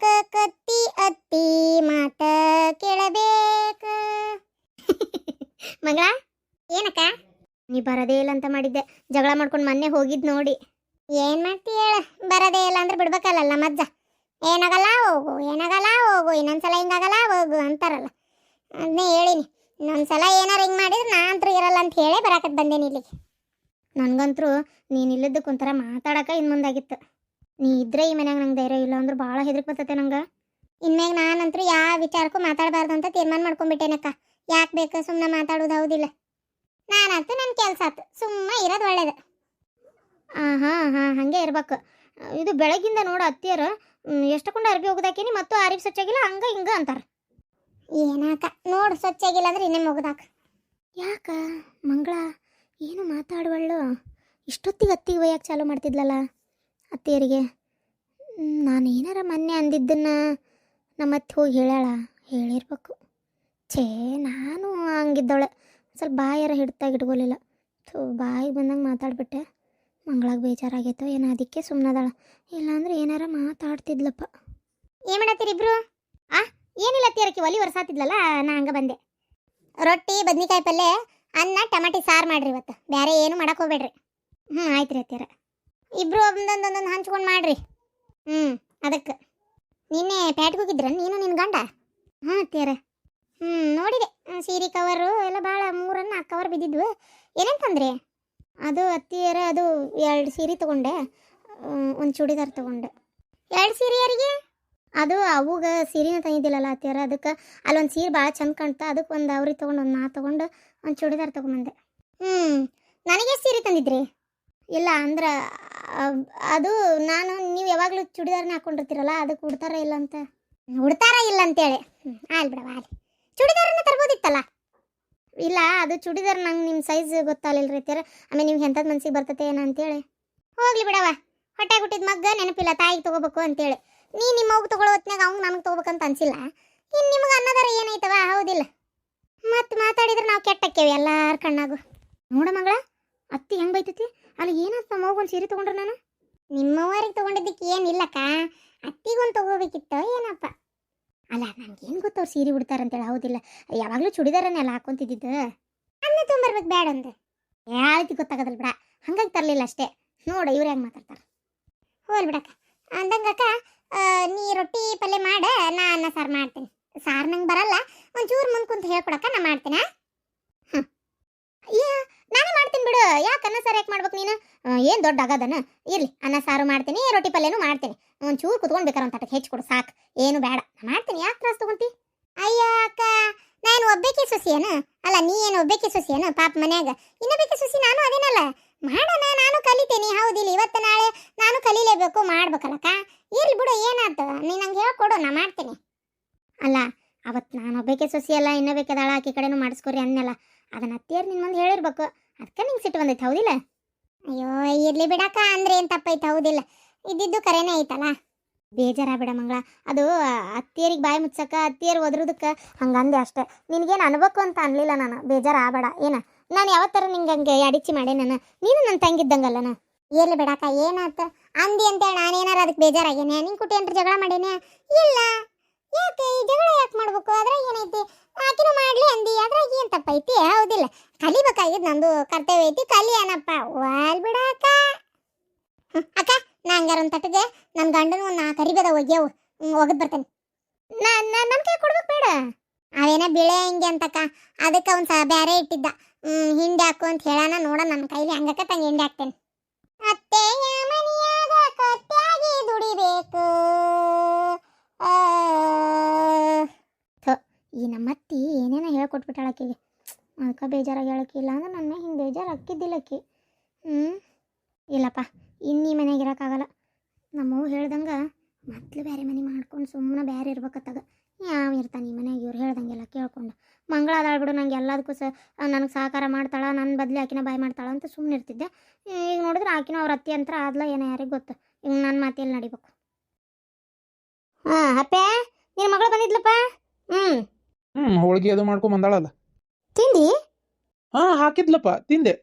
ಕತ್ತಿ ಅತ್ತಿ ಮಾತ ಕೇಳಬೇಕ. ಮಗಳ ಏನಕ್ಕ ನೀ ಬರದೇ ಇಲ್ಲ ಅಂತ ಮಾಡಿದ್ದೆ, ಜಗಳ ಮಾಡ್ಕೊಂಡು ಮೊನ್ನೆ ಹೋಗಿದ್ ನೋಡಿ. ಏನ್ ಮಾಡ್ತಿ ಹೇಳ, ಬರದೇ ಇಲ್ಲ ಅಂದ್ರೆ ಬಿಡ್ಬೇಕಲ್ಲ ಮಜ್ಜ. ಏನಾಗಲ್ಲ ಹೋಗು, ಏನಾಗಲ್ಲ ಹೋಗು, ಇನ್ನೊಂದ್ಸಲ ಹಿಂಗಾಗಲ್ಲ ಹೋಗು ಅಂತಾರಲ್ಲ, ಅದನ್ನೇ ಹೇಳಿನಿ. ಇನ್ನೊಂದ್ಸಲ ಏನಾರು ಹಿಂಗೆ ಮಾಡಿದ್ರೆ ನಾನಂತೂ ಇರಲ್ಲ ಅಂತ ಹೇಳೇ ಬರಾಕತ್ ಬಂದೇನಿ ಇಲ್ಲಿಗೆ. ನನಗಂತರೂ ನೀನು ಇಲ್ಲದಕ್ಕೆ ಒಂಥರ ಮಾತಾಡೋಕೆ ಇನ್ನು ಮುಂದಾಗಿತ್ತು. ನೀ ಇದ್ರೆ ಈ ಮನ್ಯಾಗ ನಂಗೆ ಧೈರ್ಯ, ಇಲ್ಲ ಅಂದ್ರೆ ಭಾಳ ಹೆದರಿಕೆ ಬರ್ತೈತೆ ನಂಗೆ. ಇನ್ಮ್ಯಾಗ ನಾನಂತರೂ ಯಾವ ವಿಚಾರಕ್ಕೂ ಮಾತಾಡಬಾರ್ದು ಅಂತ ತೀರ್ಮಾನ ಮಾಡ್ಕೊಂಡ್ಬಿಟ್ಟೇನಕ್ಕ. ಯಾಕೆ ಬೇಕು ಸುಮ್ಮನೆ ಮಾತಾಡೋದು, ಹೌದಿಲ್ಲ? ನಾನಂತೂ ನನ್ನ ಕೆಲಸ ಆಯ್ತು, ಸುಮ್ಮನೆ ಇರೋದು ಒಳ್ಳೇದು. ಹಾಂ ಹಾಂ ಹಾಂ ಹಾಗೆ ಇರ್ಬೇಕು. ಇದು ಬೆಳಗಿಂದ ನೋಡು ಅತ್ತಿಯರು ಎಷ್ಟಕ್ಕೊಂಡು ಅರ್ಬಿ ಹೋಗೋದಾಕೇನಿ, ಮತ್ತು ಅರಿವಿ ಸ್ವಚ್ಛಾಗಿಲ್ಲ ಹಂಗೆ ಹಿಂಗೆ ಅಂತಾರೆ. ಏನಾಕ ನೋಡು, ಸ್ವಚ್ಛಾಗಿಲ್ಲ ಅಂದ್ರೆ ಇನ್ನೇ ಮುಗ್ದಾಕ. ಯಾಕ ಮಂಗಳ ಏನು ಮಾತಾಡುವಳ್ಳು? ಇಷ್ಟೊತ್ತಿಗೆ ಅತ್ತಿಗೆ ಒಯ್ಯಕ್ಕೆ ಚಾಲೂ ಮಾಡ್ತಿದ್ಲಲ್ಲ ಅತ್ತಿಯರಿಗೆ. ನಾನು ಏನಾರ ಮೊನ್ನೆ ಅಂದಿದ್ದನ್ನು ನಮ್ಮತ್ತೆ ಹೋಗಿ ಹೇಳ್ಯಾಳ, ಹೇಳಿರ್ಬೇಕು. ಛೇ, ನಾನು ಹಂಗಿದ್ದವಳೆ, ಸ್ವಲ್ಪ ಬಾಯಾರ ಹಿಡ್ತಾಗ ಇಟ್ಕೊಲಿಲ್ಲ. ಬಾಯಿ ಬಂದಂಗೆ ಮಾತಾಡ್ಬಿಟ್ಟೆ. ಮಂಗಳಾಗ ಬೇಜಾರಾಗೈತೋ ಏನೋ, ಅದಕ್ಕೆ ಸುಮ್ಮನದಾಳ. ಇಲ್ಲಾಂದ್ರೆ ಏನಾರ ಮಾತಾಡ್ತಿದ್ಲಪ್ಪ. ಏನು ಮಾಡತ್ತೀರಿ ಇಬ್ರು? ಏನಿಲ್ಲ ಅತ್ತಿಯರಕ್ಕೆ ಒಲಿ ಒರೆಸಾತಿದ್ಲಲ್ಲ, ನಾ ಹಂಗೆ ಬಂದೆ. ರೊಟ್ಟಿ ಬದ್ನಿಕಾಯಿ ಪಲ್ಯ ಅನ್ನ ಟಮಾಟಿ ಸಾರು ಮಾಡ್ರಿ ಇವತ್ತು, ಬೇರೆ ಏನು ಮಾಡಕ್ಕೆ ಹೋಗ್ಬೇಡ್ರಿ. ಆಯ್ತು ರೀ ಅತ್ತಿಯರ, ಇಬ್ರು ಒಂದೊಂದೊಂದೊಂದು ಹಂಚ್ಕೊಂಡು ಮಾಡ್ರಿ. ಅದಕ್ಕೆ ನಿನ್ನೆ ಪ್ಯಾಟ್ಗೆ ಹೋಗಿದ್ರ ನೀನು ನಿನ್ನ ಗಂಡ? ಅತ್ತಿಯರ ನೋಡಿದೆ, ಸೀರೆ ಕವರು ಎಲ್ಲ ಭಾಳ 3-4 ಕವರ್ ಬಿದ್ದಿದ್ವು. ಏನೇಂತಂದ್ರಿ? ಅದು ಅತ್ತಿಯರ, ಅದು 2 ಸೀರೆ ತೊಗೊಂಡೆ, ಒಂದು ಚೂಡಿದಾರ್ ತೊಗೊಂಡೆ. 2 ಸೀರೆ ಯಾರಿಗೆ? ಅದು ಅವಾಗ ಸೀರೆನ ತಂದಿದ್ದಿಲ್ಲಲ್ಲ ಅತ್ತಿಯರ, ಅದಕ್ಕೆ ಅಲ್ಲೊಂದು ಸೀರೆ ಭಾಳ ಚಂದ ಕಾಣ್ತಾ, ಅದಕ್ಕೆ ಒಂದು ಅವ್ರಿಗೆ ತೊಗೊಂಡು ಒಂದು ನಾ ತೊಗೊಂಡು ಒಂದು ಚೂಡಿದಾರ್ ತೊಗೊಂಬಂದೆ. ನನಗೆ ಸೀರೆ ತಂದಿದ್ರಿ? ಇಲ್ಲ ಅಂದ್ರೆ ಅದು ನಾನು, ನೀವು ಯಾವಾಗಲೂ ಚೂಡಿದಾರನ್ನ ಹಾಕ್ಕೊಂಡಿರ್ತೀರಲ್ಲ, ಅದಕ್ಕೆ ಉಡ್ತಾರ ಇಲ್ಲ ಅಂತ. ಉಡ್ತಾರ ಇಲ್ಲ ಅಂತೇಳಿ ಆಲ್ ಬಿಡವ, ಅಲ್ಲಿ ಚೂಡಿದಾರನ್ನ ತರ್ಬೋದಿತ್ತಲ್ಲ. ಇಲ್ಲ, ಅದು ಚೂಡಿದಾರ್ ನಂಗೆ ನಿಮ್ಮ ಸೈಜ್ ಗೊತ್ತಾಗಲಿಲ್ಲ ರೀ ಅತ್ತಿಯರ, ಆಮೇಲೆ ನಿಮ್ಗೆ ಎಂಥದ್ದು ಮನ್ಸಿಗೆ ಬರ್ತತೆ ಏನೋ ಅಂತೇಳಿ. ಹೋಗ್ಲಿ ಬಿಡವ, ಹೊಟ್ಟೆ ಹುಟ್ಟಿದ ಮಗ್ಗ ನೆನಪಿಲ್ಲ ತಾಯಿಗೆ ತೊಗೋಬೇಕು ಅಂತೇಳಿ. ನಿಮ್ಮ ಮಗು ತೊಗೊಳ್ಳೋ ಹೊತ್ನಾಗ ಅವ್ನು ನನಗೆ ತೊಗೋಬೇಕಂತ ಅನ್ಸಿಲ್ಲ. ಇನ್ನು ನಿಮಗೆ ಅನ್ನೋದಾರ ಏನಾಯ್ತವ, ಹೌದಿಲ್ಲ? ಮತ್ತು ಮಾತಾಡಿದ್ರೆ ನಾವು ಕೆಟ್ಟಕ್ಕೇವಿ ಎಲ್ಲಾರ ಕಣ್ಣಾಗು. ನೋಡ ಮಗಳ, ಅತ್ತಿ ಹೆಂಗೆ ಬೈತೈತಿ. ಅಲ್ಲಿ ಏನಾಯ್ತು, ನಮ್ಮ ಮಗು ಒಂದು ಸೀರೆ ತೊಗೊಂಡ್ರೆ ನಾನು? ನಿಮ್ಮವರಿಗೆ ತೊಗೊಂಡಿದ್ದಕ್ಕೆ ಏನಿಲ್ಲಕ್ಕ, ಅತ್ತಿಗೊಂದು ತೊಗೋಬೇಕಿತ್ತು ಏನಪ್ಪ. ಅಲ್ಲ, ನನಗೇನು ಗೊತ್ತು ಅವ್ರು ಸೀರೆ ಉಡ್ತಾರಂತೇಳಿ, ಹೌದಿಲ್ಲ? ಯಾವಾಗಲೂ ಚೂಡಿದಾರನ್ನೆಲ್ಲ ಹಾಕ್ಕೊಂತಿದ್ದಿದ್ದು. ಅನ್ನ ತೊಗೊಂಬರ್ಬೇಕು ಬೇಡ ಅಂದೆ. ಯಾಳಿತಿ ಗೊತ್ತಾಗೋದಲ್ಲ ಬಿಡ, ಹಂಗಾಗಿ ತರಲಿಲ್ಲ ಅಷ್ಟೇ. ನೋಡು ಇವ್ರು ಹೆಂಗೆ ಮಾತಾಡ್ತಾರೆ. ಹೋಲ್ ಬಿಡಕ್ಕ. ಅಂದಂಗಕ್ಕ, ನೀ ರೊಟ್ಟಿ ಪಲ್ಯ ಮಾಡ, ನಾ ಅನ್ನ ಸಾರು ಮಾಡ್ತೀನಿ. ಸಾರು ನಂಗೆ ಬರಲ್ಲ, ಒಂಚೂರು ಮುಂದೆ ಕುಂತು ಹೇಳ್ಕೊಡಕ್ಕ, ನಾ ಮಾಡ್ತೀನಿ. ನಾನೇ ಮಾಡ್ತೀನಿ ಬಿಡು, ಯಾಕೆ ಅನ್ನ ಸಾರು ಯಾಕೆ ಮಾಡ್ಬೇಕು ನೀನು? ಏನು ದೊಡ್ಡ ಆಗದನ? ಇರಲಿ, ಅನ್ನ ಸಾರು ಮಾಡ್ತೀನಿ, ರೊಟ್ಟಿ ಪಲ್ಯನೂ ಮಾಡ್ತೀನಿ. ಒಂಚೂರು ಕುತ್ಕೊಂಡು ಬೇಕಾರೆ ಒಂದು ತಟ್ಟಕ್ಕೆ ಹೆಚ್ಚಿಕೊಡು ಸಾಕು, ಏನು ಬೇಡ, ನಾ ಮಾಡ್ತೀನಿ. ಯಾಕೆ ತ್ರಾಸ ತಗೊಂತಿ? ಅಯ್ಯ ಅಕ್ಕ, ನಾನು ಒಬ್ಬೇಕಿ ಸೊಸಿಯೇನು? ಅಲ್ಲ, ನೀ ಏನು ಒಬ್ಬೇಕಿ ಸೊಸಿಯೇನು? ಪಾಪ ಮನ್ಯಾಗ ಇನ್ನೊಬ್ಬೇಕಿ ಸೊಸಿ ನಾನು ಅದೇನಲ್ಲ. ಮಾಡೋಣ, ನಾನು ಕಲಿತೀನಿ, ಹೌದಿಲ್ಲ? ಇವತ್ತು ನಾಳೆ ನಾನು ಕಲೀಲೇಬೇಕು, ಮಾಡ್ಬೇಕಲ್ಲಕ್ಕ. ಇರ್ಲಿ ಬಿಡು, ಏನಾಯ್ತು, ನೀನು ನಂಗೆ ಹೇಳ್ಕೊಡು, ನಾ ಮಾಡ್ತೀನಿ. ಅಲ್ಲ, ಅವತ್ತು ನಾನು ಒಬ್ಬೇಕೆ ಸೊಸಿ ಅಲ್ಲ, ಇನ್ನೊಬೇಕದಾಳ, ಆಕಿ ಕಡೆನೂ ಮಾಡಿಸ್ಕೊರಿ ಅನ್ನಲ್ಲ. ಅದನ್ನ ಅತ್ತಿಯರು ನಿನ್ನ ಮುಂದೆ ಹೇಳಿರ್ಬೇಕು, ಅದಕ್ಕೆ ನಿಂಗೆ ಸಿಟ್ಟು ಬಂದೈತೆ, ಹೌದಿಲ್ಲ? ಅಯ್ಯೋ ಇರ್ಲಿ ಬಿಡಕ್ಕ, ಅಂದ್ರೆ ಏನು ತಪ್ಪೈತೆ, ಹೌದಿಲ್ಲ? ಇದ್ದಿದ್ದು ಕರೆನೇ ಐತಲ್ಲ. ಬೇಜಾರಾಗ್ಬಿಡ ಮಂಗಳ, ಅದು ಅತ್ತಿಯರಿಗೆ ಬಾಯಿ ಮುಚ್ಚಕ್ಕ, ಅತ್ತಿಯರು ಒದ್ರದಕ್ಕೆ ಹಂಗಂದೆ ಅಷ್ಟೇ. ನಿನಗೇನು ಅನ್ಬೇಕು ಅಂತ ಅನ್ಲಿಲ್ಲ ನಾನು, ಬೇಜಾರಾಗಬೇಡ. ಏನ ನಾನು ಯಾವತ್ತರ ನಿಂಗೆ ಹಂಗೆ ಅಡಿಚಿ ಮಾಡೇ ನಾನು? ನೀನು ನನ್ನ ತಂಗಿದ್ದಂಗಲ್ಲನ. ಇರ್ಲಿ ಬಿಡಕ್ಕ, ಏನಾಯ್ತು ಅಂದಿ ಅಂತೇಳಿ ನಾನೇನಾರು ಅದಕ್ಕೆ ಬೇಜಾರಾಗೇನೆ? ನಿಂಗೆ ಕುಟಿ ಏನ್ರ ಜಗಳ ಮಾಡೇನೆ? ಇಲ್ಲ. ಯಾಕೆ ಈ ಜಗಳ ಯಾಕೆ ಮಾಡ್ಬೇಕು? ಅದ್ರಾಗ ಏನೈತಿ? ಆಕಿನೂ ಮಾಡ್ಲಿ ಅಂದಿ, ಅದ್ರಾಗ ಏನು ತಪ್ಪೈತಿ, ಹೌದಿಲ್ಲ? ಕಲಿಬೇಕಾಗಿದ್ದು ನಂದು ಕರ್ತವ್ಯ ಐತಿ, ಕಲಿ ಏನಪ್ಪ. ವಾಲ್ ಬಿಡಕ್ಕ. ಅಕ್ಕ, ನಾ ಹಂಗಾರ ಒಂದು ತಟ್ಟಿಗೆ ನನ್ನ ಗಂಡನ ಒಂದು 4 ಅರಿಬೇದ ಒಗ್ಯವು, ಒಗದ್ ಬರ್ತೇನೆ. ನನ್ನ ಕೈ ಕೊಡ್ಬೇಕು ಬೇಡ? ಅವೇನ ಬಿಳೆ ಹಿಂಗೆ ಅಂತಕ್ಕ, ಅದಕ್ಕೆ ಒಂದು ಬೇರೆ ಇಟ್ಟಿದ್ದ. ಹಿಂಡಿ ಹಾಕು ಅಂತ ಹೇಳೋಣ, ನೋಡ ನನ್ನ ಕೈಲಿ ಹಂಗಕ್ಕ ತಂಗೆ ಹಿಂಡಿ ಹಾಕ್ತೇನೆ. ಅತ್ತೆಯ ಮನೆಯಾಗ ಕಟ್ಟಾಗಿ ದುಡಿಬೇಕು. ಈ ನಮ್ಮತ್ತಿ ಏನೇನೋ ಹೇಳ್ಕೊಟ್ಬಿಟ್ಟಾಳ ಆಕಿಗೆ, ಅದಕ್ಕೆ ಬೇಜಾರಾಗಿ ಹೇಳಕ್ಕೆ. ಇಲ್ಲ ಅಂದ್ರೆ ನನ್ನ ಹಿಂಗೆ ಬೇಜಾರು ಹಾಕಿದ್ದಿಲ್ಲ ಆಕಿ. ಇಲ್ಲಪ್ಪ, ಇನ್ನೀ ಮನೆಗೆ ಇರೋಕ್ಕಾಗಲ್ಲ. ನಮ್ಮವ್ವ ಹೇಳ್ದಂಗೆ ಮೊದಲು ಬೇರೆ ಮನೆ ಮಾಡ್ಕೊಂಡು ಸುಮ್ಮನೆ ಬೇರೆ ಇರ್ಬೇಕತ್ತಾಗ. ಯಾವ ಇರ್ತಾನೆ ಈ ಮನೆಗೆ, ಇವ್ರು ಹೇಳ್ದಂಗೆಲ್ಲ ಕೇಳ್ಕೊಂಡು. ಮಂಗಳ ಅದಾಳ್ಬಿಡು, ನಂಗೆ ಎಲ್ಲದಕ್ಕೂ ನನಗೆ ಸಹಕಾರ ಮಾಡ್ತಾಳ, ನನ್ನ ಬದಲಿ ಆಕಿನ ಬಾಯಿ ಮಾಡ್ತಾಳ ಅಂತ ಸುಮ್ಮನೆ ಇರ್ತಿದ್ದೆ. ಈಗ ನೋಡಿದ್ರೆ ಆಕಿನ ಅವ್ರ ಅತ್ತಿ ಅಂತ ಆದ್ಲ ಏನೋ, ಯಾರಿಗೆ ಗೊತ್ತು. ಈಗ ನನ್ನ ಮಾತೆಲ್ಲಿ ನಡಿಬೇಕು. ಅಪ್ಪೆ, ನಿನ್ನ ಮಗಳು ಬಂದಿದ್ಲಪ್ಪ. ಹೋಳಿಗೆ ಅದು ಮಾಡ್ಕೊಂಡ್ ಬಂದಾಳಲ್ಲ. ತಿಂದಿ? ಹಾಕಿದ್ಲಪ್ಪ, ತಿಂದೆ.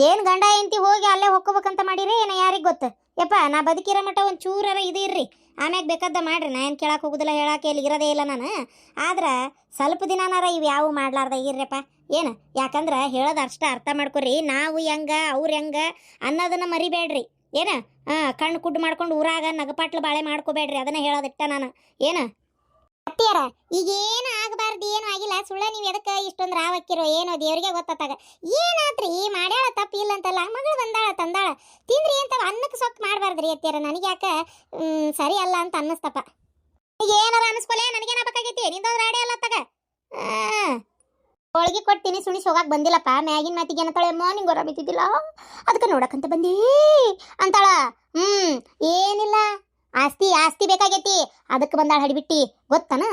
ಏನು ಗಂಡ ಹೆಂಡತಿ ಹೋಗಿ ಅಲ್ಲೇ ಹೊಕ್ಕೋಬೇಕಂತ ಮಾಡಿರಿ ಏನೋ, ಯಾರಿಗೆ ಗೊತ್ತು. ಯಪ್ಪ, ನಾ ಬದುಕಿರೋ ಮಟ್ಟ ಒಂದು ಚೂರರ ಇದು ಇರ್ರಿ, ಆಮ್ಯಾಗ ಬೇಕಾದ ಮಾಡ್ರಿ, ನಾ ಏನು ಕೇಳಕ್ಕೆ ಹೋಗುದಿಲ್ಲ, ಹೇಳಕ್ಕೆ ಇಲ್ಲಿ ಇರೋದೇ ಇಲ್ಲ ನಾನು. ಆದ್ರೆ ಸ್ವಲ್ಪ ದಿನನಾರ ಇವು ಯಾವ ಮಾಡ್ಲಾರ್ದ ಇರ್ರಪ್ಪ. ಏನು ಯಾಕಂದ್ರೆ ಹೇಳೋದು ಅಷ್ಟ ಅರ್ಥ ಮಾಡ್ಕೊರಿ. ನಾವು ಹೆಂಗ ಅವ್ರು ಹೆಂಗ ಅನ್ನೋದನ್ನ ಮರಿಬೇಡ್ರಿ. ಏನು ಕಣ್ಣು ಕುಡ್ಡು ಮಾಡ್ಕೊಂಡು ಊರಾಗ ನಗಪಾಟ್ಲು ಬಾಳೆ ಮಾಡ್ಕೋಬೇಡ್ರಿ. ಅದನ್ನ ಹೇಳೋದಿಟ್ಟ ನಾನು. ಏನು ಅತ್ತಿಯರ ಈಗೇನು ಆಗಬಾರ್ದು, ಏನು ಆಗಿಲ್ಲ. ಸುಳ್ಳ ನೀವು ಎದಕ್ಕೆ ಇಷ್ಟೊಂದು ರಾವಕ್ಕಿರೋ ಏನೋ ದೇವ್ರಿಗೆ ಗೊತ್ತಾಗ. ಏನಾತ್ರಿ ಮಾಡ್ಯಾಳ ತಪ್ಪು ಇಲ್ಲ ಅಂತಲ್ಲ, ಮಗಳು ಬಂದಾಳ ತಂದಾಳ ತಿಂದ್ರಿ ಅಂತ ಅನ್ನಕ್ಕೆ ಸೊಕ್ಕು ಮಾಡಬಾರ್ದ್ರಿ ಅತ್ತಿಯರ. ನನಗೆ ಯಾಕೆ ಸರಿ ಅಲ್ಲ ಅಂತ ಅನ್ನಿಸ್ತಪ್ಪ. ಈಗ ಏನಾರ ಅನಿಸ್ಕೊಲೆ, ನನಗೇನಾಗಬೇಕಾಗೈತಿ? ನಿಂದೊಂದು ರಾಡಿ ಅಲ್ಲ ತಗ. ಹೋಳಿಗೆ ಕೊಡ್ತೀನಿ, ಸುಣಿಸಿ ಹೋಗಕ್ಕೆ ಬಂದಿಲ್ಲಪ್ಪ. ಮ್ಯಾಗಿನ ಮಾತಿಗೆ ಏನಂತಾಳೆ, ಅಮ್ಮ ನಿಂಗೆ ಆರಾಮಿದ್ದಿದ್ದಿಲ್ಲ ಅದಕ್ಕೆ ನೋಡಕ್ಕಂತ ಬಂದಿ ಅಂತಾಳ. ಏನಿಲ್ಲ, ಆಸ್ತಿ ಆಸ್ತಿ ಬೇಕಾಗೈತಿ ಅದಕ್ಕೆ ಬಂದಾಳ ಹಡಿಬಿಟ್ಟಿ. ಗೊತ್ತನ?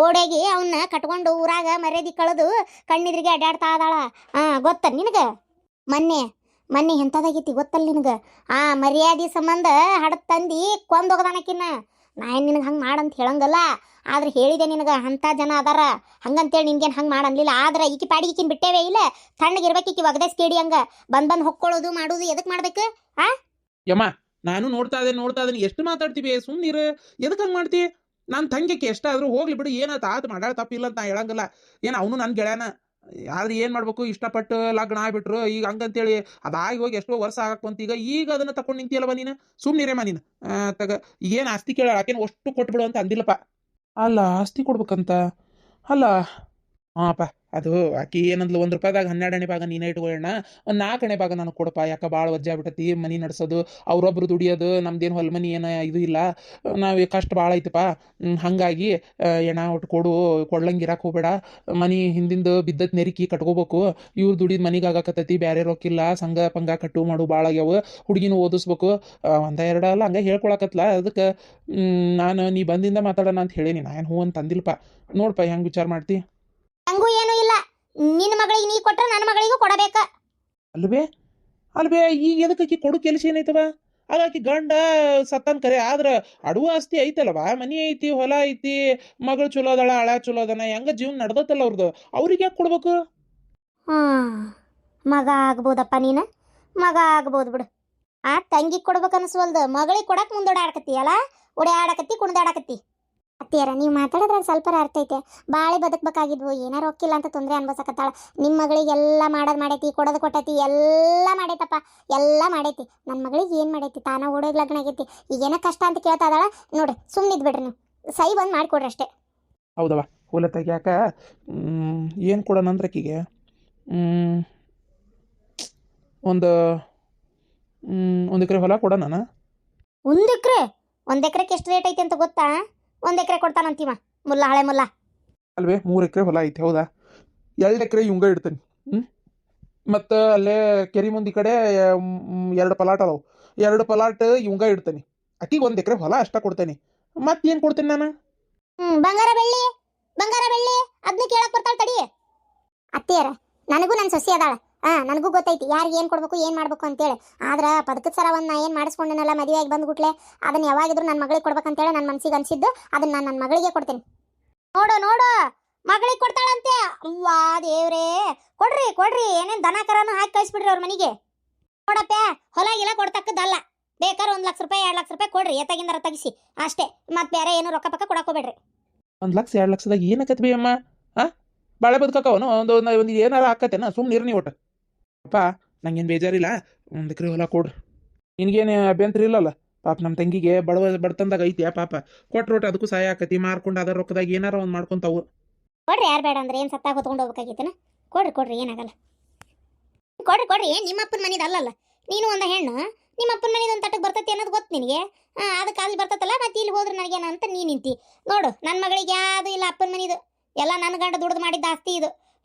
ಓಡೋಗಿ ಅವನ್ನ ಕಟ್ಕೊಂಡು ಊರಾಗ ಮರ್ಯಾದಿ ಕಳೆದು ಕಣ್ಣಿದ್ರಿಗೆ ಅಡ್ಡಾಡ್ತಾ ಅದಾಳ. ಗೊತ್ತ ನಿನಗೆ? ಮೊನ್ನೆ ಮೊನ್ನೆ ಎಂಥದಾಗೈತಿ ಗೊತ್ತಲ್ಲ ನಿನಗೆ? ಮರ್ಯಾದೆ ಸಂಬಂಧ ಹಡದ್ ತಂದು ಕೊಂದೋಗದಾನಕಿನ್ನ. ನಾ ಏನು ನಿನಗೆ ಹಂಗೆ ಮಾಡಂತ ಹೇಳಂಗಲ್ಲ, ಆದ್ರೆ ಹೇಳಿದೆ ನಿನಗೆ ಅಂಥ ಜನ ಅದಾರ ಹಂಗಂತೇಳಿ ನಿನ್ಗೇನು ಹಂಗೆ ಮಾಡನ್ಲಿಲ್ಲ. ಆದ್ರೆ ಈಕಿ ಪಾಡಿಗೆ ಈಕಿನ ಬಿಟ್ಟೇವೇ ಇಲ್ಲ. ತಣ್ಣಗಿರ್ಬೇಕು ಈಕಿ ಒಗದೆ ಸ್ಕೇಡಿ ಹಂಗ ಬಂದು ಹೊಕ್ಕೊಳ್ಳೋದು ಮಾಡೋದು ಎದಕ್ಕೆ ಮಾಡ್ಬೇಕು? ಯಮ್ಮ ನಾನು ನೋಡ್ತಾ ಇದ್ದೇನೆ ಎಷ್ಟು ಮಾತಾಡ್ತೀವಿ, ಸುಮ್ಮನಿರು. ಎದಕ್ಕೆ ಹಂಗೆ ಮಾಡ್ತಿ? ನನ್ನ ತಂಗಿಕ್ಕೆ ಎಷ್ಟಾದ್ರೂ ಹೋಗ್ಲಿ ಬಿಡು, ಏನಾತ ಆತ ಮಾಡ್ಯಾಳ ತಪ್ಪಿಲ್ಲ ಅಂತ ನಾ ಹೇಳಂಗಿಲ್ಲ. ಏನು ಅವನು ನನ್ನ ಗೆಳೆಯನ. ಆದ್ರೆ ಏನು ಮಾಡ್ಬೇಕು, ಇಷ್ಟಪಟ್ಟು ಲಗ್ನ ಆಗ್ಬಿಟ್ರು ಈಗ ಹಂಗಂತೇಳಿ ಅದಾಗಿ ಹೋಗಿ ಎಷ್ಟೋ ವರ್ಷ ಆಗಕ್ಕಂತ ಈಗ ಅದನ್ನ ತಕೊಂಡು ನಿಂತಿಯಲ್ಲವ ನೀನು. ಸುಮ್ಮನಿರೇಮ್ಮ ನೀನು. ತಗ ಈಗೇನು ಆಸ್ತಿ ಕೇಳ ಆಕೇನು ಅಷ್ಟು ಕೊಟ್ಬಿಡು ಅಂತ ಅಂದಿಲ್ಲಪ್ಪ. ಅಲ್ಲ ಆಸ್ತಿ ಕೊಡ್ಬೇಕಂತ ಅಲ್ಲ. ಹಾಂಪ್ಪ ಅದು ಆಕಿ ಏನಂದ್ಲು, 1 ರೂಪಾಯಿದಾಗ 12 ಭಾಗ ನೀನೇ ಇಟ್ಕೊಳ್ಳೋಣ, ಒಂದು 4 ಭಾಗ ನನಗೆ ಕೊಡಪ್ಪ. ಯಾಕೆ ಭಾಳ ವಜ್ಜೆ ಆಗ್ಬಿಟ್ಟತಿ ಮನೆ ನಡೆಸೋದು, ಅವ್ರೊಬ್ರು ದುಡಿಯೋದು, ನಮ್ದೇನು ಹೊಲ ಮನಿ ಏನು ಇದು ಇಲ್ಲ, ನಾವು ಕಷ್ಟ ಭಾಳ ಐತಪ್ಪ. ಹಾಗಾಗಿ ಎಣ ಒಟ್ಟು ಕೊಡ್ಲಂಗಿರಕ್ಕೆ ಹೋಗ್ಬೇಡ. ಮನೆ ಹಿಂದಿಂದು ಬಿದ್ದತ್ ನೆರಿಕಿ ಕಟ್ಕೋಬೇಕು. ಇವ್ರು ದುಡಿದ ಮನೆಗೆ ಆಗಾಕತ್ತೈತಿ, ಬೇರೆ ರೊಕ್ಕಿಲ್ಲ, ಸಂಘ ಪಂಗ ಕಟ್ಟು ಮಾಡು ಭಾಳ ಆಗ್ಯಾವ. ಹುಡುಗಿನೂ ಓದಿಸ್ಬೇಕು. 1-2 ಅಲ್ಲ ಹಂಗೆ ಹೇಳ್ಕೊಳಕತ್ಲ. ಅದಕ್ಕೆ ನಾನು ನೀ ಬಂದಿಂದ ಮಾತಾಡೋಣ ಅಂತ ಹೇಳೀನಿ. ನಾನು ಹ್ಞೂ ಅಂತ ಅಂದಿಲ್ಲಪ್ಪ. ನೋಡಪ್ಪ ಹೆಂಗೆ ವಿಚಾರ ಮಾಡ್ತಿ? ಹಂಗೂ ಏನೂ ಇಲ್ಲ. ನಿನ್ನ ಮಗಳಿಗೆ ನೀ ಕೊಟ್ರೆ ನನ್ನ ಮಗಳಿಗೂ ಕೊಡಬೇಕ. ಅಲ್ವೇ ಈಗ ಎದಕ್ಕೆ ಕೊಡು ಕೆಲಸ ಏನೈತವ? ಆಗಾಕಿ ಗಂಡ ಸತ್ತನ್ ಕರೆ, ಆದ್ರೆ ಅಡುವ ಆಸ್ತಿ ಐತಲ್ವಾ, ಮನಿ ಐತಿ, ಹೊಲ ಐತಿ, ಮಗಳು ಚಲೋ ಅದಾಳ, ಹಳ ಚಲೋ ಅದಾನ, ಹೆಂಗ ಜೀವನ ನಡ್ದತ್ತಲ್ಲ ಅವ್ರದ್ದು. ಅವ್ರಿಗೆ ಯಾಕೆ ಕೊಡ್ಬೇಕು? ಮಗ ಆಗ್ಬೋದಪ್ಪ ನೀನು, ಮಗ ಆಗ್ಬೋದು ಬಿಡು. ತಂಗಿ ಕೊಡ್ಬೇಕು ಅನ್ಸ್ವಲ್ದು, ಮಗಳಿಗೆ ಕೊಡಕ್ಕೆ ಮುಂದೋಡಾಡಕತ್ತಿ ಅಲ್ಲ, ಓಡಾಡಕತ್ತಿ ಕುಣ್ದಾಡಕತ್ತಿ. ಅತ್ತಿಯರ ನೀವು ಮಾತಾಡೋದ್ರಾಗ ಸ್ವಲ್ಪ ಅರ್ಥ ಐತೆ. ಬಾಳೆ ಬದುಕಬೇಕಾಗಿದ್ವು, ಏನಾರು ಹೋಗಿಲ್ಲ ಅಂತ ತೊಂದರೆ ಅನ್ಭವಿಸಕತ್ತಾಳ. ನಿಮ್ಮ ಮಗಳಿಗೆ ಎಲ್ಲ ಮಾಡೋದು ಮಾಡೈತಿ, ಕೊಡೋದು ಕೊಟ್ಟೈತಿ, ಎಲ್ಲ ಮಾಡೈತಪ್ಪ, ಎಲ್ಲ ಮಾಡೈತಿ. ನನ್ನ ಮಗಳಿಗೆ ಏನು ಮಾಡೈತಿ? ತಾನ ಓಡೋಗಿ ಲಗ್ನ ಆಗೈತಿ, ಈಗೇನ ಕಷ್ಟ ಅಂತ ಕೇಳ್ತಾ ಇದ್ದಾಳ ನೋಡ್ರಿ. ಸುಮ್ಮನಿದ್ ಬಿಡ್ರಿ ನೀವು, ಸೈ ಬಂದು ಮಾಡಿಕೊಡ್ರಿ ಅಷ್ಟೇ. ಹೌದವ ಹೊಲ ತೆಗ್ಯಾಕ ಏನು ಕೊಡೋಣ ಅಂದ್ರೆ ಆಕಿಗೆ ಒಂದು 1 ಎಕರೆ ಹೊಲ ಕೊಡೋಣ. 1 ಎಕರೆ? 1 ಎಕರೆಗೆ ಎಷ್ಟು ರೇಟ್ ಐತಿ ಅಂತ ಗೊತ್ತಾ? 1 ಎಕರೆ ಕೊಡ್ತಾನಂತೀವ ಮುಲ್ಲ, ಹಳೆ ಮುಲ್ಲ. ಅಲ್ವೇ 3 ಎಕರೆ ಹೊಲ ಐತಿ, ಹೌದಾ? 2 ಎಕರೆ ಇವಂಗ ಇಡ್ತೀನಿ. ಮತ್ತು ಅಲ್ಲೇ ಕೆರಿ ಮುಂದೆ ಕಡೆ 2 ಪಲಾಟ್ ಅದಾವು, 2 ಪಲಾಟ್ ಇವಂಗ ಇಡ್ತೀನಿ. ಆಕಿಗೆ 1 ಎಕರೆ ಹೊಲ ಅಷ್ಟ ಕೊಡ್ತೇನೆ. ಮತ್ತೇನು ಕೊಡ್ತೀನಿ ನಾನು? ಬಂಗಾರ ಬೆಳ್ಳಿ ಅದನ್ನ ಕೇಳಕ್ ಬರ್ತಾಳ ತಡಿ. ಅತ್ತಿಯರ ನನಗೂ ನನ್ನ ಸೊಸಿ ಅದಾಳ. ನನಗೂ ಗೊತ್ತೈತಿ ಯಾರಿಗೆ ಏನು ಕೊಡ್ಬೇಕು ಏನು ಮಾಡ್ಬೇಕು ಅಂತೇಳಿ. ಆದ್ರೆ ಪದಕದ ಸರ ಒಂದು ನಾ ಏನು ಮಾಡಿಸ್ಕೊಂಡೇನಲ್ಲ ಮದುವೆಯಾಗಿ ಬಂದ್ಬಿಟ್ಲೆ, ಅದನ್ನ ಯಾವಾಗಿದ್ರು ನನ್ನ ಮಗಳಿಗೆ ಕೊಡ್ಬೇಕಂತೇಳಿ ನನ್ನ ಮನಸ್ಸಿಗೆ ಅನ್ಸಿದ್ದು, ಅದನ್ನ ನಾನು ನನ್ನ ಮಗಳಿಗೆ ಕೊಡ್ತೀನಿ. ನೋಡು ಮಗಳಿಗೆ ಕೊಡ್ತಾಳಂತೆ. ಅವ್ವಾ ದೇವ್ರೇ, ಕೊಡ್ರಿ ಏನೇನು ದನ ಕರನು ಹಾಕಿ ಕಳಿಸ್ಬಿಡ್ರಿ ಅವ್ರ ಮನೆಗೆ. ನೋಡಪ್ಪ ಹೊಲಾಗಿಲ್ಲ ಕೊಡ್ತಕ್ಕದ್ದಲ್ಲ, ಬೇಕಾದ್ರೆ 1 ಲಕ್ಷ ರೂಪಾಯಿ 2 ಲಕ್ಷ ರೂಪಾಯಿ ಕೊಡ್ರಿ, ಎತ್ತಾಗಿಂದಾರ ತೆಗಿಸಿ ಅಷ್ಟೇ. ಮತ್ತೆ ಬೇರೆ ಏನು ರೊಕ್ಕ ಪಕ್ಕ ಕೊಡಕೋಬೇಡ್ರಿ. 1 ಲಕ್ಷ 2 ಲಕ್ಷದಾಗ ಏನಕ್ಕತ್ ಬಿ ಅಮ್ಮ? ಬಾಳೆ ಬದುಕವನು ಒಂದು ಏನಾರ ಹಾಕತ್ತೇನ? ಸುಮ್ಮನೆ ಇರ್ನಿ ಒಟ್ಟು. ಅಪ್ಪ ನಂಗೇನು ಬೇಜಾರಿಲ್ಲ, 1 ಎಕರೆ ಹೊಲ ಕೊಡ್ರಿ. ನಿನಗೇನು ಅಭ್ಯಂತರ ಇಲ್ಲಲ್ಲ? ಪಾಪ ನಮ್ಮ ತಂಗಿಗೆ ಬಡತನದಾಗ ಐತಿ ಪಾಪ, ಕೊಟ್ರೋಟ ಅದಕ್ಕೂ ಸಹಾಯ ಆಕತಿ. ಮಾರ್ಕೊಂಡು ಅದರ ರೊಕ್ಕದಾಗ ಏನಾರ ಒಂದು ಮಾಡ್ಕೊಂತಾವು. ಕೊಡ್ರಿ, ಯಾರು ಬೇಡ ಅಂದ್ರೆ ಏನು ಸತ್ತಾಗ ಹೊತ್ಕೊಂಡು ಹೋಗ್ಬೇಕಾಗಿತ್ತನ? ಕೊಡ್ರಿ ಏನಾಗಲ್ಲ. ಕೊಡ್ರಿ ನಿಮ್ಮ ಅಪ್ಪನ ಮನಿದ ಅಲ್ಲಲ್ಲ, ನೀನು ಒಂದು ಹೆಣ್ಣು, ನಿಮ್ಮ ಅಪ್ಪನ ಮನಿದ ಒಂದು ತಟ್ಟಕ್ಕೆ ಬರ್ತೈತಿ ಅನ್ನೋದು ಗೊತ್ತು ನಿನಗೆ. ಅದಕ್ಕೆ ಅಲ್ಲಿ ಬರ್ತೈತಲ್ಲ, ಮತ್ತೆ ಇಲ್ಲಿ ಹೋದ್ರೆ ನನಗೇನ ಅಂತ ನೀ ನಿಂತಿ. ನೋಡು ನನ್ನ ಮಗಳಿಗೆ ಯಾವುದು ಇಲ್ಲ ಅಪ್ಪನ ಮನಿದು, ಎಲ್ಲ ನನ್ನ ಗಂಡ ದುಡ್ದು ಮಾಡಿದ್ದ ಆಸ್ತಿ ಇದು.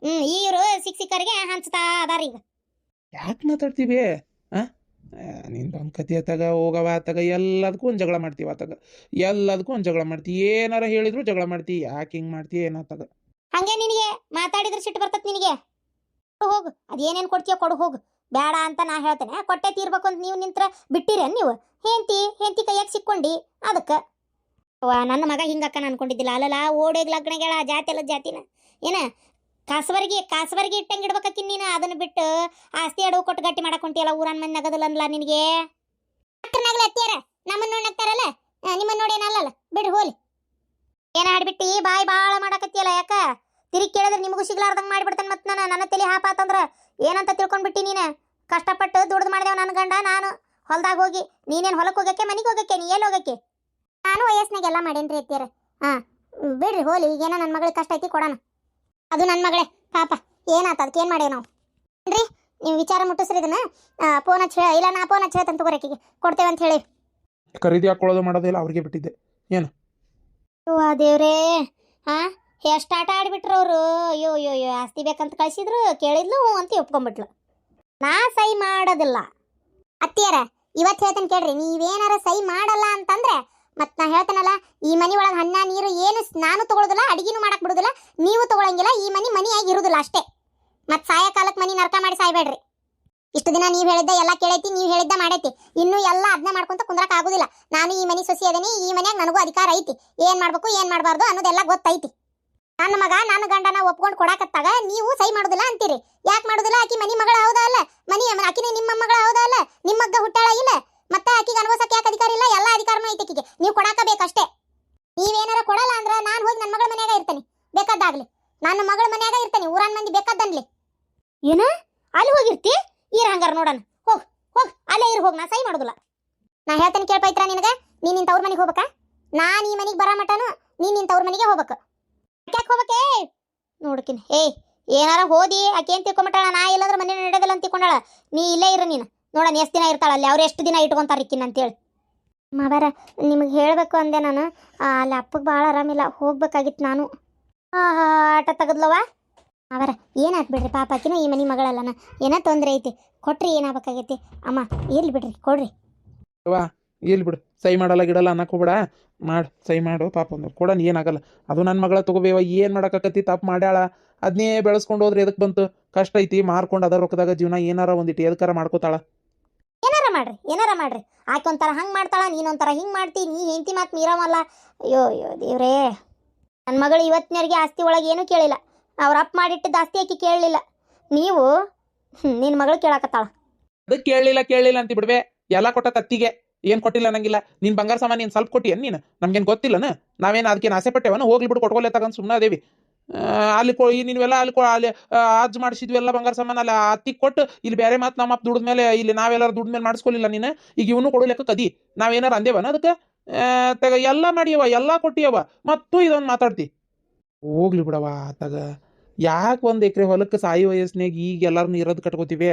ಇವರು ಸಿಕ್ಕರಿಗೆ ಹಂಚ್ತಾ ಅದಾರ ಈಗ. ಯಾಕೆ ಮಾತಾಡ್ತೀವಿ? ನಿಂದೊಂದು ಕತಿ ಆತಾಗ ಹೋಗವ ಆತಾಗ ಎಲ್ಲದಕ್ಕೂ ಒಂದು ಜಗಳ ಮಾಡ್ತೀವಿ, ಆತಾಗ ಎಲ್ಲದಕ್ಕೂ ಒಂದು ಜಗಳ ಮಾಡ್ತೀವಿ. ಏನಾರ ಹೇಳಿದ್ರು ಜಗಳ ಮಾಡ್ತೀವಿ. ಯಾಕೆ ಹಿಂಗೆ ಮಾಡ್ತೀವಿ ಏನಾತಾಗ? ಹಂಗೆ ನಿನಗೆ ಮಾತಾಡಿದ್ರೆ ಸಿಟ್ಟು ಬರ್ತತ್ ನಿನಗೆ. ಹೋಗು, ಅದೇನೇನು ಕೊಡ್ತೀಯೋ ಕೊಡು ಹೋಗು, ಬೇಡ ಅಂತ ನಾ ಹೇಳ್ತೇನೆ. ಕೊಟ್ಟೆ ತೀರ್ಬೇಕು ಅಂತ ನೀವು ನಿಂತ್ರ ಬಿಟ್ಟಿರೇನು ನೀವು? ಹೆಂಡತಿ ಕೈಯಾಗ ಸಿಕ್ಕೊಂಡಿ ಅದಕ್ಕೆ. ನನ್ನ ಮಗ ಹಿಂಗಕ್ಕ ಅನ್ಕೊಂಡಿದ್ದಿಲ್ಲ. ಅಲ್ಲಲ್ಲ ಓಡೋಗಿ ಲಗ್ನಗಳ ಜಾತಿ ಎಲ್ಲ ಜಾತಿನ ಏನ ಕಾಸವರಿಗೆ ಇಟ್ಟಂಗೆ ಇಡ್ಬೇಕಿ ನೀನು. ಅದನ್ನ ಬಿಟ್ಟು ಆಸ್ತಿ ಅಡವು ಕೊಟ್ಟು ಗಟ್ಟಿ ಮಾಡಕೊಂಟಿಯಲ್ಲ, ಊರನ್ ಮಂದಿ ನಗದಲ್ಲ ನಿನಗೆ. ನಮ್ಮನ್ನ ನಗ್ತಾರಲ್ಲ, ನಿಮ್ಮನ್ನ ನೋಡಿ ಏನಲ್ಲ ಬಿಡ್ರಿ ಹೋಲಿ. ಏನ ಆಡ್ಬಿಟ್ಟಿ ಬಾಯಿ ಬಾಳ ಮಾಡಕತ್ತಿಯಲ್ಲ ಯಾಕ? ತಿರುಗಿ ಕೇಳಿದ್ರೆ ನಿಮಗೂ ಸಿಗ್ಲಾರ್ದಂಗೆ ಮಾಡಿಬಿಡ್ತಾನೆ. ಮತ್ತೆ ನನ್ನ ತಲೆ ಹಾಪಾತಂದ್ರ ಏನಂತ ತಿಳ್ಕೊಂಡ್ಬಿಟ್ಟಿ ನೀನು? ಕಷ್ಟಪಟ್ಟು ದುಡ್ದು ಮಾಡಿದೆವು ನನ್ನ ಗಂಡ ನಾನು ಹೊಲ್ದಾಗ ಹೋಗಿ. ನೀನೇನು ಹೊಲಕ್ಕೆ ಹೋಗಕ್ಕೆ ಮನೆಗೆ ಹೋಗಕ್ಕೆ ನೀ ಎಲ್ಲಿ ಹೋಗಕ್ಕೆ? ನಾನು ವಯಸ್ಸಿನಾಗೆಲ್ಲ ಮಾಡೇನ್ರಿ ಅತ್ತಿಯರ. ಬಿಡ್ರಿ ಹೋಲಿ. ಈಗೇನೋ ನನ್ನ ಮಗಳಿಗೆ ಕಷ್ಟ ಐತಿ ಕೊಡೋಣ. ಅದು ನನ್ನ ಮಗಳೇ ಪಾಪ. ಏನಾತ ಅದಕ್ಕೆ ಏನು ಮಾಡೇವು ನಾವು? ಏನ್ರಿ ನೀವು ವಿಚಾರ ಮುಟ್ಟಿಸ್ರಿ ಇದನ್ನ. ಫೋನ್ ಹಚ್ಚಿ ಇಲ್ಲ ನಾ ಫೋನ್ ಹಚ್ಚಿ ಹೇಳ್ತಂತ ತಗೋರಕ್ಕಿಗೆ ಕೊಡ್ತೇವೆ ಅಂತ ಹೇಳಿ. ಖರೀದಿ ಹಾಕೊಳ್ಳೋದು ಮಾಡೋದಿಲ್ಲ ಅವ್ರಿಗೆ ಬಿಟ್ಟಿದ್ದೆ. ಏನು ದೇವ್ರೇ ಎಷ್ಟು ಆಟ ಆಡ್ಬಿಟ್ರು ಅವರು. ಅಯ್ಯೋ ಅಯ್ಯೋ ಅಯ್ಯೋ ಆಸ್ತಿ ಬೇಕಂತ ಕಳಿಸಿದ್ರು ಕೇಳಿದ್ಲು ಅಂತ ಒಪ್ಕೊಂಡ್ಬಿಟ್ಲು. ನಾ ಸಹಿ ಮಾಡೋದಿಲ್ಲ ಅತ್ತಿಯರ. ಇವತ್ತು ಹೇಳ್ತೇನೆ ಕೇಳ್ರಿ, ನೀವೇನಾರ ಸಹಿ ಮಾಡಲ್ಲ ಅಂತಂದ್ರೆ ಮತ್ತೆ ನಾ ಹೇಳ್ತೇನಲ್ಲ, ಈ ಮನೆ ಒಳಗೆ ಅನ್ನ ನೀರು ಏನು ನಾನು ತಗೊಳ್ಳೋದಿಲ್ಲ, ಅಡಿಗೆನೂ ಮಾಡಕ್ ಬಿಡುದಿಲ್ಲ, ನೀವು ತಗೊಳಂಗಿಲ್ಲ. ಈ ಮನೆಯಾಗಿ ಇರುದಿಲ್ಲ ಅಷ್ಟೇ. ಮತ್ತೆ ಸಾಯ ಕಾಲಕ್ಕೆ ಮನೆ ನರ್ಕ ಮಾಡಿ ಸಾಯ್ಬೇಡ್ರಿ. ಇಷ್ಟು ದಿನ ನೀವು ಹೇಳಿದ್ದ ಎಲ್ಲ ಕೇಳೈತಿ, ನೀವು ಹೇಳಿದ್ದ ಮಾಡೈತಿ. ಇನ್ನೂ ಎಲ್ಲ ಅದನ್ನ ಮಾಡ್ಕೊಂತ ಕುಂದ್ರಕ್ ಆಗುದಿಲ್ಲ. ನಾನು ಈ ಮನೆ ಸೊಸಿ ಅದೇನಿ, ಈ ಮನ್ಯಾಗ ನನಗೂ ಅಧಿಕಾರ ಐತಿ. ಏನ್ ಮಾಡ್ಬೇಕು ಏನ್ ಮಾಡಬಾರ್ದು ಅನ್ನೋದೆಲ್ಲ ಗೊತ್ತೈತಿ. ನನ್ನ ಮಗ ನನ್ನ ಗಂಡನ ಒಪ್ಕೊಂಡು ಕೊಡಾಕತ್ತಾಗ ನೀವು ಸಹಿ ಮಾಡುದಿಲ್ಲ ಅಂತೀರಿ. ಯಾಕೆ ಮಾಡುದಿಲ್ಲ? ಆಕಿ ಮನಿ ಮಗಳ ಹೌದಾ ಅಲ್ಲ? ಆಕಿನೇ ನಿಮ್ಮ ಮಗಳ ಹೌದಾ ಅಲ್ಲ? ನಿಮ್ಮ ಮಗ್ಗ ಹುಟ್ಟಾಳ ಇಲ್ಲ? ಮತ್ತೆ ಆಕಿಗೆ ಅನ್ವಸಕ್ಕೆ ಯಾಕೆ ಅಧಿಕಾರ ಇಲ್ಲ? ಎಲ್ಲ ಅಧಿಕಾರನೂ ಐತಿ ಆಕಿಗೆ. ನೀವು ಕೊಡಾಕಬೇಕಷ್ಟೇ. ನೀವೇನಾರ ಕೊಡಲ್ಲ ಅಂದ್ರ ನಾನು ಹೋಗಿ ನನ್ನ ಮಗಳ ಮನ್ಯಾಗ ಇರ್ತೇನೆ. ಬೇಕಾದಾಗ್ಲಿ ನನ್ನ ಮಗಳ ಮನ್ಯಾಗ ಇರ್ತೇನೆ. ಊರನ್ ಮಂದಿ ಬೇಕಾದನ್ಲಿ. ಏನ ಅಲ್ಲಿ ಹೋಗಿರ್ತಿ? ಈರ ಹಂಗಾರ ನೋಡೋಣ. ಹೋಗ್ ಹೋಗ್ ಅಲ್ಲೇ ಇರ್ ಹೋಗ್. ನಾ ಸಹಿ ಮಾಡುದಿಲ್ಲ. ನಾ ಹೇಳ್ತೇನೆ ಕೇಳ್ಪೈತ್ರ ನಿನಗ. ನೀನ್ ನಿಂತ ಅವ್ರ ಮನೆಗೆ ಹೋಗ್ಬೇಕಾ? ನಾನ್ ಈ ಮನೆಗೆ ಬರ ಮಟನು ನೀನ್ ನಿಂತ ಅವ್ರ ಮನೆಗೆ ಹೋಗ್ಬೇಕು. ಯಾಕೆ ಹೋಗ್ಬೇಕೆ ನೋಡ್ಕಿನ್? ಏನಾರ ಹೋದಿ ಆಕೆ ಏನ್ ತಿಳ್ಕೊಂಬಿಟ್ಟಾಳ? ನಾ ಇಲ್ಲಂದ್ರೆ ಮನೆ ನಡೆಯೋದಿಲ್ಲ ಅಂತ ತಿಳ್ಕೊಂಡಾಳ. ನೀ ಇಲ್ಲೇ ಇರು ನೀನು. ನೋಡೋಣ ಎಷ್ಟು ದಿನ ಇರ್ತಾಳ ಅಲ್ಲಿ. ಅವ್ರು ಎಷ್ಟು ದಿನ ಇಟ್ಕೊಂತಾರ ಇಕ್ಕಿನ ಅಂತೇಳಿ. ಮಾವರ ನಿಮಗೆ ಹೇಳಬೇಕು ಅಂದೆ ನಾನು. ಅಲ್ಲಿ ಅಪ್ಪಗೆ ಭಾಳ ಆರಾಮಿಲ್ಲ, ಹೋಗ್ಬೇಕಾಗಿತ್ತು ನಾನು. ಆಟ ತೆಗದ್ಲವ ಅವರ. ಏನಾತ್ ಬಿಡ್ರಿ ಪಾಪ, ಆಕಿನೂ ಈ ಮನೆ ಮಗಳಲ್ಲನ. ಏನೋ ತೊಂದರೆ ಐತಿ. ಕೊಟ್ರಿ ಏನಾಗಬೇಕಾಗೈತಿ? ಅಮ್ಮ ಇರ್ಲಿ ಬಿಡ್ರಿ, ಕೊಡ್ರಿ. ವಾ ಇಲ್ಲಿ ಬಿಡು. ಸಹಿ ಮಾಡಲ್ಲ ಗಿಡಲ್ಲ ಅನ್ನಕ್ಕೆ ಹೋಗ್ಬೇಡ. ಮಾಡಿ ಸಹಿ ಮಾಡು ಪಾಪ ಅಂದ್ರೆ ಕೊಡೋಣ, ಏನಾಗಲ್ಲ. ಅದು ನನ್ನ ಮಗಳ ತಗೋಬೇವ. ಏನು ಮಾಡೋಕ್ಕತ್ತಿ? ತಪ್ಪು ಮಾಡ್ಯಾಳ. ಅದನ್ನೇ ಬೆಳೆಸ್ಕೊಂಡು ಹೋದ್ರೆ ಎದಕ್ಕೆ ಬಂತು? ಕಷ್ಟ ಐತಿ. ಮಾರ್ಕೊಂಡು ಅದರ ರೊಕ್ಕದಾಗ ಜೀವನ ಏನಾರ ಒಂದಿಟ್ಟು ಎದಕ್ಕಾರ ಮಾಡ್ಕೋತಾಳ. ಏನಾರ ಮಾಡ್ರಿ. ಆಕೆ ಒಂಥರ ಹಂಗೆ ಮಾಡ್ತಾಳ, ನೀನೊಂಥರ ಹಿಂಗೆ ಮಾಡ್ತಿ. ನೀ ಹೆಂಡತಿ ಮಾತು ಮೀರವಲ್ಲ. ಅಯ್ಯೋ ಅಯ್ಯೋ ದೇವ್ರೇ. ನನ್ನ ಮಗಳು ಇವತ್ತಿನವರೆಗೆ ಆಸ್ತಿ ಒಳಗೆ ಏನೂ ಕೇಳಿಲ್ಲ. ಅವ್ರ ಅಪ್ಪ ಮಾಡಿಟ್ಟಿದ್ದ ಆಸ್ತಿ ಆಕಿ ಕೇಳಲಿಲ್ಲ. ನೀವು ನಿನ್ನ ಮಗಳು ಕೇಳಾಕತ್ತಾಳ. ಅದಕ್ಕೆ ಕೇಳಲಿಲ್ಲ ಅಂತ ಬಿಡ್ವೆ. ಎಲ್ಲ ಕೊಟ್ಟ ತತ್ತಿಗೆ ಏನು ಕೊಟ್ಟಿಲ್ಲ ನಂಗಿಲ್ಲ. ನೀನು ಬಂಗಾರ ಸಾಮಾನು ನೀನು ಸ್ವಲ್ಪ ಕೊಟ್ಟಿಯನ್ ನೀನು? ನಮ್ಗೇನು ಗೊತ್ತಿಲ್ಲನ? ನಾವೇನು ಅದಕ್ಕೇನು ಆಸೆ ಪಟ್ಟೆವನ? ಹೋಗ್ಲಿ ಬಿಡು, ಕೊಟ್ಕೊಲ್ಲೇ ತಗೊಂಡು ಸುಮ್ಮನೆ ಅದೇವಿ. ಅಲ್ಲಿ ನೀವೆಲ್ಲ ಅಲ್ಲಿ ಆಜ್ ಮಾಡಿಸಿದ್ವಿ ಎಲ್ಲ ಬಂಗಾರ ಸಾಮಾನು. ಅಲ್ಲಿ ಅತ್ತಿಗೆ ಕೊಟ್ಟು ಇಲ್ಲಿ ಬೇರೆ ಮಾತು ನಮ್ಮ ಅಪ್ಪ ದುಡ್ದ ಮೇಲೆ ಇಲ್ಲಿ ನಾವೆಲ್ಲರೂ ದುಡ್ದ ಮೇಲೆ ಮಾಡಿಸ್ಕೊಲಿಲ್ಲ ನೀನು. ಈಗ ಇವನು ಕೊಡಲೆಕ್ಕ ಕದಿ ನಾವೇನಾರು ಅಂದೇವನ ಅದಕ್ಕೆ? ಎಲ್ಲ ಮಾಡಿಯವ, ಎಲ್ಲ ಕೊಟ್ಟಿಯವ, ಮತ್ತು ಇದೊಂದು ಮಾತಾಡ್ತಿ. ಹೋಗ್ಲಿ ಬಿಡವ ತಗ. ಯಾಕೆ 1 ಎಕರೆ ಹೊಲಕ್ಕೆ ಸಾಯಿ ವಯಸ್ಸಿನಾಗ ಈಗ ಎಲ್ಲಾರನ್ನೂ ಇರೋದು ಕಟ್ಕೋತೀವಿ?